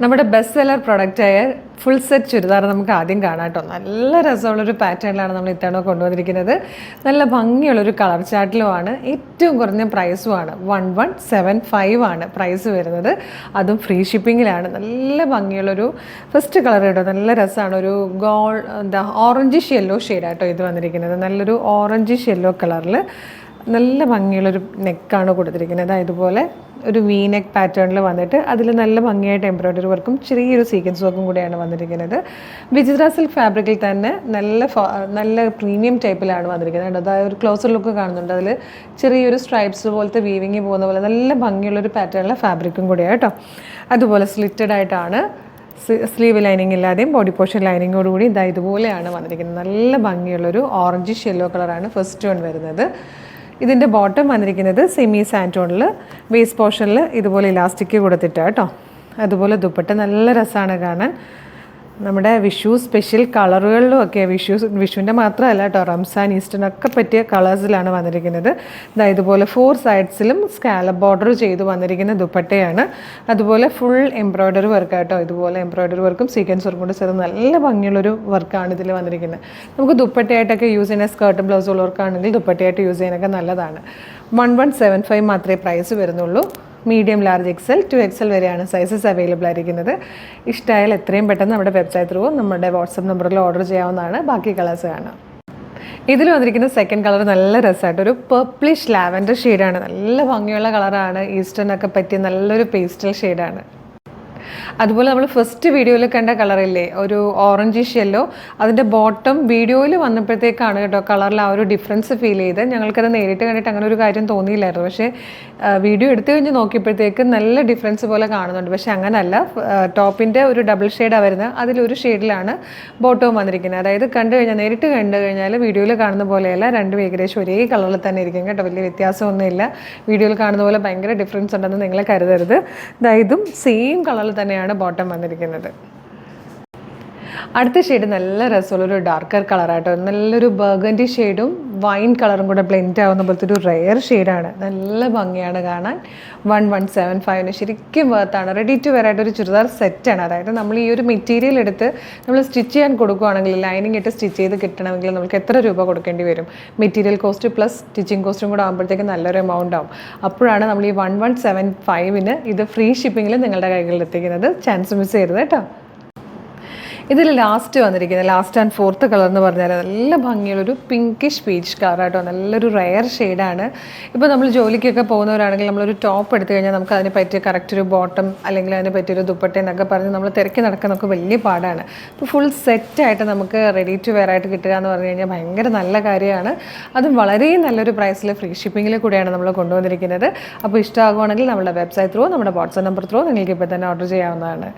നമ്മുടെ best seller പ്രൊഡക്റ്റായ full set churidar നമുക്ക് ആദ്യം കാണാം കേട്ടോ. നല്ല രസമുള്ളൊരു പാറ്റേണിലാണ് നമ്മൾ ഇത്തവണ കൊണ്ടുവന്നിരിക്കുന്നത്. നല്ല ഭംഗിയുള്ളൊരു കളർ ചാർട്ടിലുമാണ്, ഏറ്റവും കുറഞ്ഞ പ്രൈസുമാണ്. 1175 ആണ് പ്രൈസ് വരുന്നത്. അതും ഫ്രീ ഷിപ്പിങ്ങിലാണ്. നല്ല ഭംഗിയുള്ളൊരു ഫസ്റ്റ് കളർ കേട്ടോ, നല്ല രസമാണ്. ഒരു ഓറഞ്ചിഷ് യെല്ലോ ഷെയ്ഡാട്ടോ ഇത് വന്നിരിക്കുന്നത്. നല്ലൊരു ഓറഞ്ചിഷ് യെല്ലോ കളറിൽ നല്ല ഭംഗിയുള്ളൊരു നെക്കാണ് കൊടുത്തിരിക്കുന്നത്. ഇതുപോലെ ഒരു വി നെക്ക് പാറ്റേണിൽ വന്നിട്ട് അതിൽ നല്ല ഭംഗിയായിട്ട് എംബ്രോയ്ഡറി വർക്കും ചെറിയൊരു സീക്വൻസ് വർക്കും കൂടിയാണ് വന്നിരിക്കുന്നത്. വിചിത്ര സിൽക്ക് ഫാബ്രിക്കിൽ തന്നെ നല്ല പ്രീമിയം ടൈപ്പിലാണ് വന്നിരിക്കുന്നത്. അതായത് ഒരു ക്ലോസർ ലുക്ക് കാണുന്നുണ്ട്. അതിൽ ചെറിയൊരു സ്ട്രൈപ്സ് പോലത്തെ വീവിങ് പോകുന്ന പോലെ നല്ല ഭംഗിയുള്ളൊരു പാറ്റേണിലെ ഫാബ്രിക്കും കൂടിയാണ് കേട്ടോ. അതുപോലെ സ്ലിറ്റഡ് ആയിട്ടാണ്, സ്ലീവ് ലൈനിങ് ഇല്ലാതെയും ബോഡി പോർഷൻ ലൈനിങ്ങോടുകൂടി ഇതുപോലെയാണ് വന്നിരിക്കുന്നത്. നല്ല ഭംഗിയുള്ളൊരു ഓറഞ്ചിഷ് യെല്ലോ കളറാണ് ഫസ്റ്റ് വൺ വരുന്നത്. ഇതിൻ്റെ ബോട്ടം വന്നിരിക്കുന്നത് സെമി സാൻറ്റോണിൽ, വേസ്റ്റ് പോർഷനിൽ ഇതുപോലെ ഇലാസ്റ്റിക് കൊടുത്തിട്ട് കേട്ടോ. അതുപോലെ ദുപ്പട്ട നല്ല രസമാണ് കാണാൻ. നമ്മുടെ വിഷു സ്പെഷ്യൽ കളറുകളിലും ഒക്കെ വിഷുവിൻ്റെ മാത്രമല്ല കേട്ടോ, റംസാൻ ഈസ്റ്ററിനൊക്കെ പറ്റിയ കളേഴ്സിലാണ് വന്നിരിക്കുന്നത്. ഇതുപോലെ 4 സൈഡ്സിലും സ്കാലപ്പ് ബോർഡർ ചെയ്ത് വന്നിരിക്കുന്ന ദുപ്പട്ടയാണ്. അതുപോലെ ഫുൾ എംബ്രോയ്ഡറി വർക്ക് കേട്ടോ. ഇതുപോലെ എംബ്രോയ്ഡറി വർക്കും സീക്വൻസ് വർക്കും കൂടെ ചേർന്ന് നല്ല ഭംഗിയുള്ളൊരു വർക്കാണ് ഇതിൽ വന്നിരിക്കുന്നത്. നമുക്ക് ദുപ്പട്ടയായിട്ടൊക്കെ യൂസ് ചെയ്യുന്ന സ്കേർട്ടും ബ്ലൗസ് ഉള്ളവർക്കാണെങ്കിൽ ദുപ്പട്ടയായിട്ട് യൂസ് ചെയ്യാനൊക്കെ നല്ലതാണ്. 1175 മാത്രമേ പ്രൈസ് വരുന്നുള്ളൂ. മീഡിയം, ലാർജ്, XL, 2XL വരെയാണ് സൈസസ് അവൈലബിൾ ആയിരിക്കുന്നത്. ഇഷ്ടമായാൽ എത്രയും പെട്ടെന്ന് നമ്മുടെ വെബ്സൈറ്റ് ത്രൂ നമ്മുടെ വാട്സപ്പ് നമ്പറിൽ ഓർഡർ ചെയ്യാവുന്നതാണ്. ബാക്കി കളേഴ്സ് കാണാം. ഇതിൽ വന്നിരിക്കുന്ന സെക്കൻഡ് കളർ നല്ല രസമായിട്ട് ഒരു പർപ്പിളിഷ് ലാവൻഡർ ഷെയ്ഡാണ്. നല്ല ഭംഗിയുള്ള കളറാണ്. ഈസ്റ്റേണൊക്കെ പറ്റിയ നല്ലൊരു പേസ്റ്റൽ ഷെയ്ഡാണ്. അതുപോലെ നമ്മൾ ഫസ്റ്റ് വീഡിയോയിൽ കണ്ട കളറില്ലേ, ഒരു ഓറഞ്ചിഷ് യെല്ലോ, അതിൻ്റെ ബോട്ടം വീഡിയോയിൽ വന്നപ്പോഴത്തേക്കാണ് കേട്ടോ കളറിൽ ആ ഒരു ഡിഫറൻസ് ഫീൽ ചെയ്ത്. ഞങ്ങൾക്കത് നേരിട്ട് കണ്ടിട്ട് അങ്ങനെ ഒരു കാര്യം തോന്നിയില്ലായിരുന്നു. പക്ഷേ വീഡിയോ എടുത്തു കഴിഞ്ഞ് നോക്കിയപ്പോഴത്തേക്ക് നല്ല ഡിഫറൻസ് പോലെ കാണുന്നുണ്ട്. പക്ഷേ അങ്ങനല്ല, ടോപ്പിൻ്റെ ഒരു ഡബിൾ ഷെയ്ഡാണ് വരുന്നത്. അതിലൊരു ഷെയ്ഡിലാണ് ബോട്ടവും വന്നിരിക്കുന്നത്. അതായത് നേരിട്ട് കണ്ടു കഴിഞ്ഞാൽ വീഡിയോയിൽ കാണുന്ന പോലെയല്ല, രണ്ടും ഏകദേശം ഒരേ കളറിൽ തന്നെ ഇരിക്കും കേട്ടോ. വലിയ വ്യത്യാസമൊന്നുമില്ല. വീഡിയോയിൽ കാണുന്ന പോലെ ഭയങ്കര ഡിഫറൻസ് ഉണ്ടെന്ന് നിങ്ങൾ കരുതരുത്. ഇതും സെയിം കളറിൽ തന്നെയാണ് ബോട്ടം വന്നിരിക്കുന്നത്. അടുത്ത ഷെയ്ഡ് നല്ല രസമുള്ളൊരു ഡാർക്കർ കളറായിട്ടോ. നല്ലൊരു ബർഗൻഡി ഷെയ്ഡും വൈൻ കളറും കൂടെ ബ്ലെൻഡ് ആവുന്ന പോലത്തെ ഒരു റെയർ ഷെയ്ഡാണ്. നല്ല ഭംഗിയാണ് കാണാൻ. 1175 ശരിക്കും വേർത്താണ്. റെഡി ടു വെയർ ആയിട്ടൊരു ചുരിദാർ സെറ്റാണ്. അതായത് നമ്മൾ ഈ ഒരു മെറ്റീരിയൽ എടുത്ത് നമ്മൾ സ്റ്റിച്ച് ചെയ്യാൻ കൊടുക്കുകയാണെങ്കിൽ, ലൈനിങ് ഇട്ട് സ്റ്റിച്ച് ചെയ്ത് കിട്ടണമെങ്കിൽ നമുക്ക് എത്ര രൂപ കൊടുക്കേണ്ടി വരും? മെറ്റീരിയൽ കോസ്റ്റ് പ്ലസ് സ്റ്റിച്ചിങ് കോസ്റ്റും കൂടെ ആകുമ്പോഴത്തേക്ക് നല്ലൊരു എമൗണ്ട് ആവും. അപ്പോഴാണ് നമ്മൾ ഈ 1175 ഇത് ഫ്രീ ഷിപ്പിങ്ങിൽ നിങ്ങളുടെ കൈകളിൽ എത്തിക്കുന്നത്. ചാൻസ് മിസ് ചെയ്യരുത് കേട്ടോ. ഇതിൽ ലാസ്റ്റ് വന്നിരിക്കുന്നത് ലാസ്റ്റ് ആൻഡ് ഫോർത്ത് കളർ എന്ന് പറഞ്ഞാൽ നല്ല ഭംഗിയുള്ളൊരു പിങ്കിഷ് പീച്ച് കളറായിട്ടോ. നല്ലൊരു റെയർ ഷെയ്ഡാണ്. ഇപ്പോൾ നമ്മൾ ജോലിക്കൊക്കെ പോകുന്നവരാണെങ്കിൽ നമ്മളൊരു ടോപ്പ് എടുത്തു കഴിഞ്ഞാൽ നമുക്ക് അതിന് പറ്റിയ കറക്റ്റ് ഒരു ബോട്ടം അല്ലെങ്കിൽ അതിന് പറ്റിയൊരു ദുപ്പട്ട എന്നൊക്കെ പറഞ്ഞ് നമ്മൾ തിരക്കി നടക്കാൻ നമുക്ക് വലിയ പാടാണ്. അപ്പോൾ ഫുൾ സെറ്റായിട്ട് നമുക്ക് റെഡി ടു വെയർ ആയിട്ട് കിട്ടുക എന്ന് പറഞ്ഞു കഴിഞ്ഞാൽ ഭയങ്കര നല്ല കാര്യമാണ്. അതും വളരെ നല്ലൊരു പ്രൈസിൽ ഫ്രീ ഷിപ്പിങ്ങിൽ കൂടെയാണ് നമ്മൾ കൊണ്ടുവന്നിരിക്കുന്നത്. അപ്പോൾ ഇഷ്ടമാകുവാണെങ്കിൽ നമ്മുടെ വെബ്സൈറ്റ് ത്രൂ, നമ്മുടെ വാട്സാപ്പ് നമ്പർ ത്രൂ നിങ്ങൾക്ക് ഇപ്പോൾ തന്നെ ഓർഡർ ചെയ്യാവുന്നതാണ്.